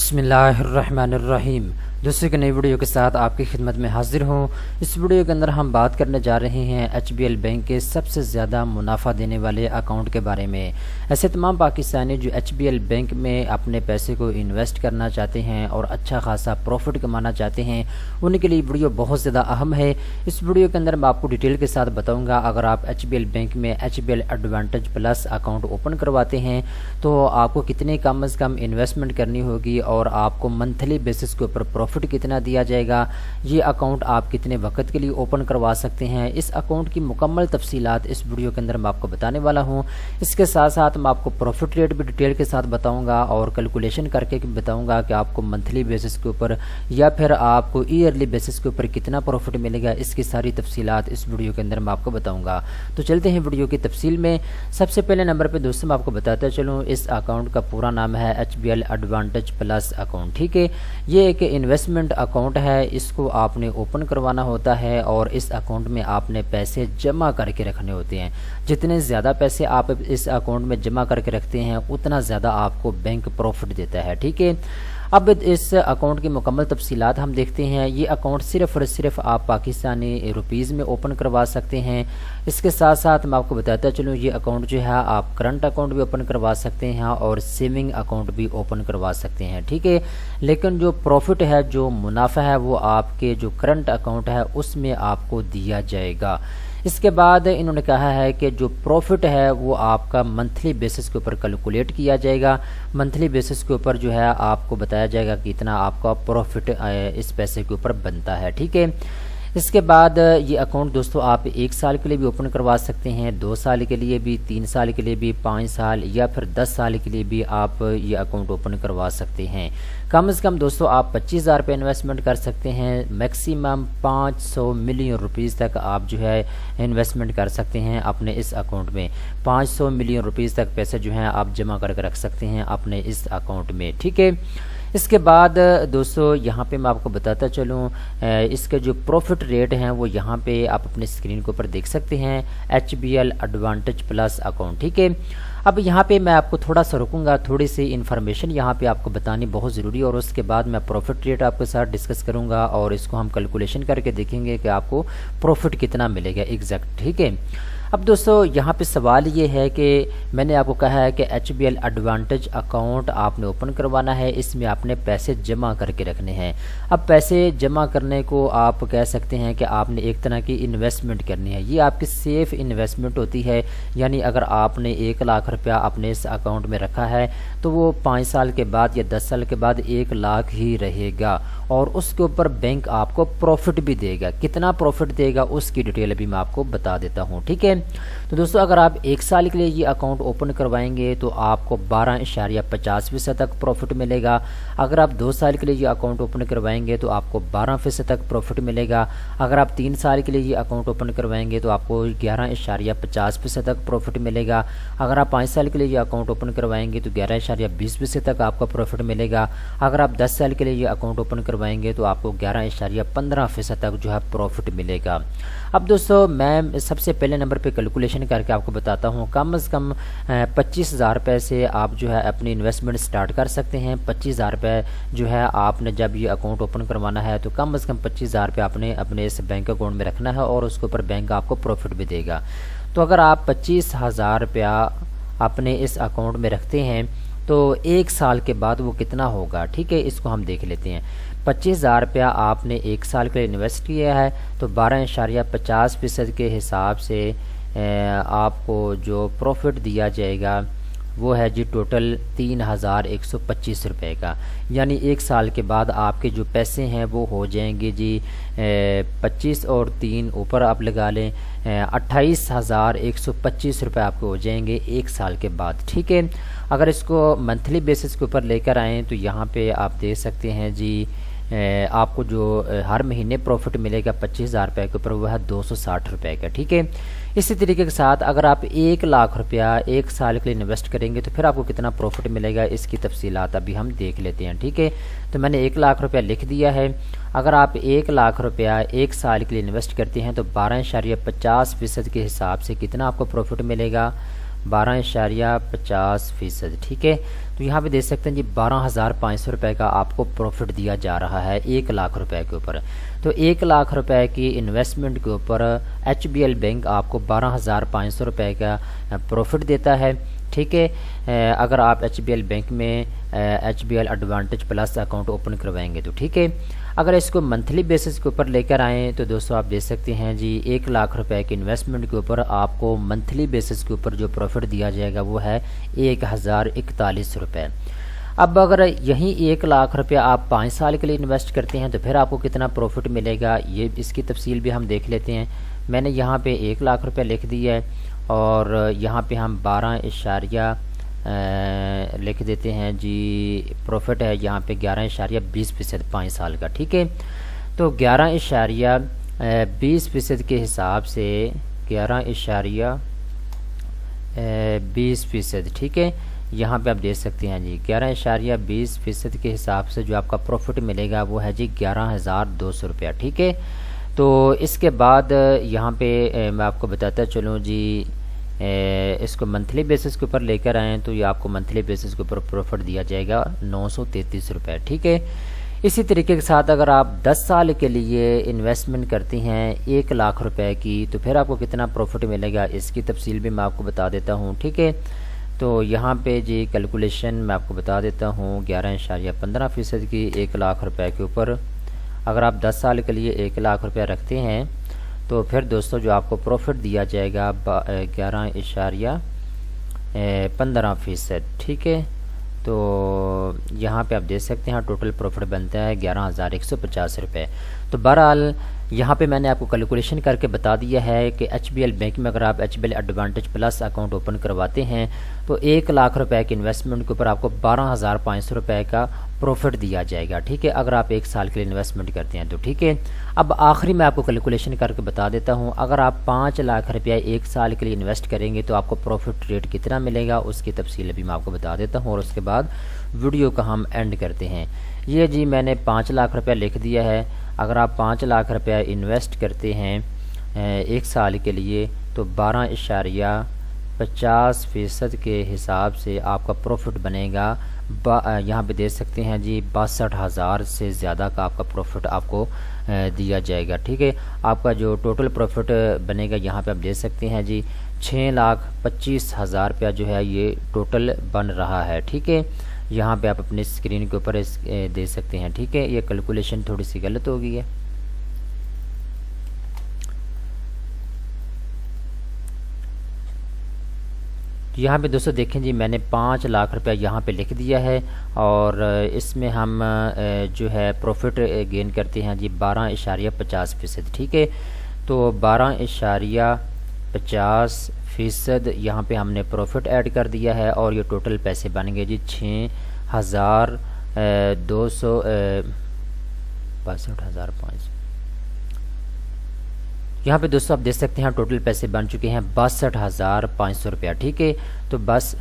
बिस्मिल्लाहिर्रहमानिर्रहीम। दूसरी की नई वीडियो के साथ आपकी खिदमत में हाजिर हूँ। इस वीडियो के अंदर हम बात करने जा रहे हैं HBL बैंक के सबसे ज़्यादा मुनाफा देने वाले अकाउंट के बारे में। ऐसे तमाम पाकिस्तानी जो HBL बैंक में अपने पैसे को इन्वेस्ट करना चाहते हैं और अच्छा खासा प्रॉफिट कमाना चाहते हैं, उनके लिए वीडियो बहुत ज़्यादा अहम है। इस वीडियो के अंदर मैं आपको डिटेल के साथ बताऊँगा, अगर आप HBL बैंक में HBL advantage plus account open करवाते हैं तो आपको कितने कम अज़ कम इन्वेस्टमेंट करनी होगी और आपको मंथली बेसिस के ऊपर प्रॉफिट कितना दिया जाएगा, ये अकाउंट आप कितने वक्त के लिए ओपन करवा सकते हैं। इस अकाउंट की मुकम्मल तफसीलात इस वीडियो के अंदर मैं आपको बताने वाला हूं। इसके साथ साथ मैं आपको प्रॉफिट रेट भी डिटेल के साथ बताऊंगा और कैलकुलेशन करके बताऊंगा कि आपको मंथली बेसिस के ऊपर या फिर आपको ईयरली बेसिस के ऊपर कितना प्रॉफिट मिलेगा। इसकी सारी तफसीलात इस वीडियो के अंदर मैं आपको बताऊँगा। तो चलते हैं वीडियो की तफसील में। सबसे पहले नंबर पर दोस्तों मैं आपको बताता चलूँ, इस अकाउंट का पूरा नाम है HBL एडवांटेज प्लस अकाउंट। ठीक है, ये एक इन्वेस्टमेंट अकाउंट है, इसको आपने ओपन करवाना होता है और इस अकाउंट में आपने पैसे जमा करके रखने होते हैं। जितने ज़्यादा पैसे आप इस अकाउंट में जमा करके रखते हैं उतना ज़्यादा आपको बैंक प्रॉफिट देता है। ठीक है, अब इस अकाउंट की मुकम्मल तफसीलात हम देखते हैं। ये अकाउंट सिर्फ़ और सिर्फ आप पाकिस्तानी रुपीज़ में ओपन करवा सकते हैं। इसके साथ साथ मैं आपको बताता चलूँ, ये अकाउंट जो है आप करंट अकाउंट भी ओपन करवा सकते हैं और सेविंग अकाउंट भी ओपन करवा सकते हैं। ठीक है, लेकिन जो प्रॉफिट है, जो मुनाफा है, वो आपके जो करंट अकाउंट है उसमें आपको दिया जाएगा। इसके बाद इन्होंने कहा है कि जो प्रॉफिट है वो आपका मंथली बेसिस के ऊपर कैलकुलेट किया जाएगा। मंथली बेसिस के ऊपर जो है आपको बताया जाएगा कि इतना आपका प्रॉफिट इस पैसे के ऊपर बनता है। ठीक है, इसके बाद ये अकाउंट दोस्तों आप 1 साल के लिए भी ओपन करवा सकते हैं, 2 साल के लिए भी, 3 साल के लिए भी, 5 साल या फिर 10 साल के लिए भी आप ये अकाउंट ओपन करवा सकते हैं। कम से कम दोस्तों आप 25,000 रुपये इन्वेस्टमेंट कर सकते हैं। मैक्सिमम 500 मिलियन रुपीज़ तक आप जो है इन्वेस्टमेंट कर सकते हैं अपने इस अकाउंट में। 500 मिलियन रुपीज़ तक पैसे जो हैं आप जमा करके रख सकते हैं अपने इस अकाउंट में। ठीक है, इसके बाद दोस्तों यहाँ पे मैं आपको बताता चलूँ, इसके जो प्रॉफिट रेट हैं वो यहाँ पे आप अपने स्क्रीन के ऊपर देख सकते हैं, HBL एडवांटेज प्लस अकाउंट। ठीक है, अब यहाँ पे मैं आपको थोड़ा सा रुकूंगा, थोड़ी सी इन्फॉर्मेशन यहाँ पे आपको बतानी बहुत ज़रूरी, और उसके बाद मैं प्रॉफिट रेट आपके साथ डिस्कस करूँगा और इसको हम कैलकुलेशन करके देखेंगे कि आपको प्रॉफिट कितना मिलेगा एग्जैक्ट। ठीक है, अब दोस्तों यहाँ पे सवाल ये है कि मैंने आपको कहा है कि HBL एडवांटेज अकाउंट आपने ओपन करवाना है, इसमें आपने पैसे जमा करके रखने हैं। अब पैसे जमा करने को आप कह सकते हैं कि आपने एक तरह की इन्वेस्टमेंट करनी है। ये आपकी सेफ इन्वेस्टमेंट होती है, यानी अगर आपने 1 लाख रुपया अपने इस अकाउंट में रखा है तो वो 5 साल के बाद या 10 साल के बाद 1 लाख ही रहेगा और उसके ऊपर बैंक आपको प्रॉफिट भी देगा। कितना प्रॉफिट देगा उसकी डिटेल भी मैं आपको बता देता हूँ। ठीक है, तो दोस्तों अगर आप 1 साल के लिए ये अकाउंट ओपन करवाएंगे तो आपको 12.50% तक प्रॉफिट मिलेगा। अगर आप 2 साल के लिए ये अकाउंट ओपन करवाएंगे तो आपको 12% तक प्रॉफिट मिलेगा। अगर आप 3 साल के लिए ये अकाउंट ओपन करवाएंगे तो आपको 11.50% तक प्रॉफिट मिलेगा। अगर आप 5 साल के लिए ये अकाउंट ओपन करवाएंगे तो 11.20% तक आपका प्रॉफिट मिलेगा। अगर आप 10 साल के लिए ये अकाउंट ओपन करवाएंगे तो आपको 11.15% तक जो है प्रॉफिट मिलेगा। अब दोस्तों मैं सबसे पहले नंबर पे कैलकुलेशन करके आपको बताता हूँ, कम से कम 25,000 रुपये से आप जो है अपनी इन्वेस्टमेंट स्टार्ट कर सकते हैं। 25,000 रुपये जो है आपने जब ये अकाउंट ओपन करवाना है तो कम से कम 25,000 रुपये आपने अपने इस बैंक अकाउंट में रखना है और उसके ऊपर बैंक आपको प्रॉफिट भी देगा। तो अगर आप 25,000 रुपया अपने इस अकाउंट में रखते हैं तो 1 साल के बाद वो कितना होगा। ठीक है, इसको हम देख लेते हैं। 25,000 रुपया आपने 1 साल के लिए इन्वेस्ट किया है तो 12.50% के हिसाब से आपको जो प्रॉफिट दिया जाएगा वो है जी टोटल 3,125 रुपये का। यानी 1 साल के बाद आपके जो पैसे हैं वो हो जाएंगे जी 25 और 3 ऊपर आप लगा लें 28,125 रुपये आपके हो जाएंगे 1 साल के बाद। ठीक है, अगर इसको मंथली बेसिस के ऊपर लेकर आएँ तो यहाँ पे आप देख सकते हैं जी आपको जो हर महीने प्रॉफिट मिलेगा 25,000 रुपये के ऊपर वो है 260 रुपये का। ठीक है, इसी तरीके के साथ अगर आप 1 लाख रुपया 1 साल के लिए इन्वेस्ट करेंगे तो फिर आपको कितना प्रॉफिट मिलेगा इसकी तफसीलात अभी हम देख लेते हैं। ठीक है, तो मैंने 1 लाख रुपया लिख दिया है। अगर आप 1 लाख रुपया 1 साल के लिए इन्वेस्ट करते हैं तो 12.50% के हिसाब से कितना आपको प्रॉफिट मिलेगा 12.50%। ठीक है, तो यहाँ पे देख सकते हैं जी 12,500 रुपये का आपको प्रॉफिट दिया जा रहा है 1 लाख रुपए के ऊपर। तो 1 लाख रुपए की इन्वेस्टमेंट के ऊपर HBL बैंक आपको 12,500 रुपये का प्रॉफिट देता है। ठीक है, अगर आप HBL बैंक में HBL advantage plus account open करवाएंगे तो। ठीक है, अगर इसको मंथली बेसिस के ऊपर लेकर आएँ तो दोस्तों आप देख सकते हैं जी 1 लाख रुपए की इन्वेस्टमेंट के ऊपर आपको मंथली बेसिस के ऊपर जो प्रॉफिट दिया जाएगा वो है 1041 रुपये। अब अगर यही 1 लाख रुपया आप 5 साल के लिए इन्वेस्ट करते हैं तो फिर आपको कितना प्रॉफिट मिलेगा, ये इसकी तफसील भी हम देख लेते हैं। मैंने यहाँ पे 1 लाख रुपया लिख दिया है और यहाँ पे हम 12 लिख देते हैं जी। प्रॉफिट है यहाँ पे 11.20% 5 साल का। ठीक है, तो 11.20% के हिसाब से 11.20%। ठीक है, यहाँ पे आप देख सकते हैं जी 11.20% के हिसाब से जो आपका प्रॉफिट मिलेगा वो है जी 11,200 रुपया। ठीक है, तो इसके बाद यहाँ पे मैं आपको बताता चलूँ जी, इसको मंथली बेसिस के ऊपर लेकर आएँ तो ये आपको मंथली बेसिस के ऊपर प्रॉफिट दिया जाएगा 933 रुपये। ठीक है, इसी तरीके के साथ अगर आप 10 साल के लिए इन्वेस्टमेंट करते हैं 1 लाख रुपए की तो फिर आपको कितना प्रॉफिट मिलेगा, इसकी तफसील भी मैं आपको बता देता हूँ। ठीक है, तो यहाँ पे जी कैलकुलेशन मैं आपको बता देता हूँ 11.15% की 1 लाख रुपए के ऊपर अगर आप 10 साल के लिए 1 लाख रुपया रखते हैं तो फिर दोस्तों जो आपको प्रॉफिट दिया जाएगा 11.15%। ठीक है, तो यहाँ पे आप देख सकते हैं टोटल प्रॉफिट बनता है 11,150 रुपये। तो बहरहाल यहाँ पे मैंने आपको कैलकुलेशन करके बता दिया है कि HBL बैंक में अगर आप HBL advantage plus account open करवाते हैं तो 1 लाख रुपए की इन्वेस्टमेंट के ऊपर आपको 12,500 रुपये का प्रॉफिट दिया जाएगा। ठीक है, अगर आप 1 साल के लिए इन्वेस्टमेंट करते हैं तो। ठीक है, अब आखिरी मैं आपको कैलकुलेशन करके बता देता हूँ, अगर आप 5 लाख रुपया 1 साल के लिए इन्वेस्ट करेंगे तो आपको प्रॉफिट रेट कितना मिलेगा उसकी तफसील भी मैं आपको बता देता हूँ और उसके बाद वीडियो का हम एंड करते हैं। ये जी मैंने 5 लाख रुपया लिख दिया है। अगर आप 5 लाख रुपया इन्वेस्ट करते हैं 1 साल के लिए तो 12.50% के हिसाब से आपका प्रॉफिट बनेगा। यहाँ पे देख सकते हैं जी 62,000 से ज़्यादा का आपका प्रॉफिट आपको दिया जाएगा। ठीक है, आपका जो टोटल प्रॉफिट बनेगा यहाँ पे आप देख सकते हैं जी 6,25,000 रुपया जो है ये टोटल बन रहा है। ठीक है, यहाँ पे आप अपनी स्क्रीन के ऊपर दे सकते हैं। ठीक है, ये कैलकुलेशन थोड़ी सी गलत हो गई है। यहाँ पे दोस्तों देखें जी मैंने 5 लाख रुपया यहाँ पे लिख दिया है और इसमें हम जो है प्रॉफिट गेन करते हैं जी 12.50%। ठीक है, तो 12.50% यहाँ पे हमने प्रॉफिट ऐड कर दिया है और ये टोटल पैसे बन गए जी 6,262,500। यहाँ पे दोस्तों आप देख सकते हैं टोटल पैसे बन चुके हैं 62,500 रुपया। ठीक है, तो बस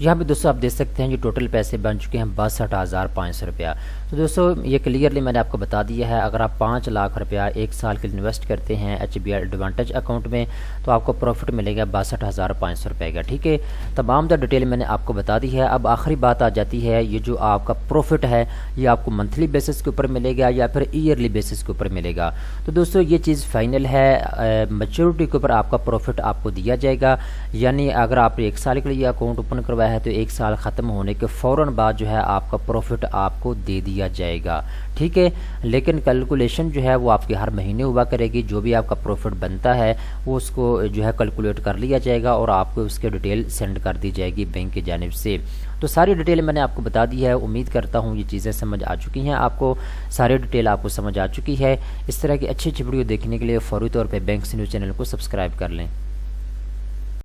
यहाँ पे दोस्तों आप देख सकते हैं जो टोटल पैसे बन चुके हैं 62,500 रुपया। तो दोस्तों ये क्लियरली मैंने आपको बता दिया है, अगर आप 5 लाख रुपया 1 साल के लिए इन्वेस्ट करते हैं HBL एडवांटेज अकाउंट में तो आपको प्रॉफिट मिलेगा 62,500 रुपये का। ठीक है, तमाम द डिटेल मैंने आपको बता दी है। अब आखिरी बात आ जाती है, ये जो आपका प्रॉफिट है ये आपको मंथली बेसिस के ऊपर मिलेगा या फिर ईयरली बेसिस के ऊपर मिलेगा। तो दोस्तों ये चीज़ फाइनल है, मैच्योरिटी के ऊपर आपका प्रॉफिट आपको दिया जाएगा। यानी अगर आप 1 साल के लिए अकाउंट ओपन करवाया है तो 1 साल ख़त्म होने के फ़ौरन बाद जो है आपका प्रॉफिट आपको दे दिया जाएगा। ठीक है, लेकिन कैलकुलेशन जो है वो आपके हर महीने हुआ करेगी। जो भी आपका प्रॉफिट बनता है वो उसको जो है कैलकुलेट कर लिया जाएगा और आपको उसके डिटेल सेंड कर दी जाएगी बैंक की जानिब से। तो सारी डिटेल मैंने आपको बता दी है। उम्मीद करता हूँ ये चीज़ें समझ आ चुकी हैं आपको, सारी डिटेल आपको समझ आ चुकी है। इस तरह की अच्छी अच्छी वीडियो देखने के लिए फ़ौरी तौर पर बैंक न्यूज़ चैनल को सब्सक्राइब कर लें।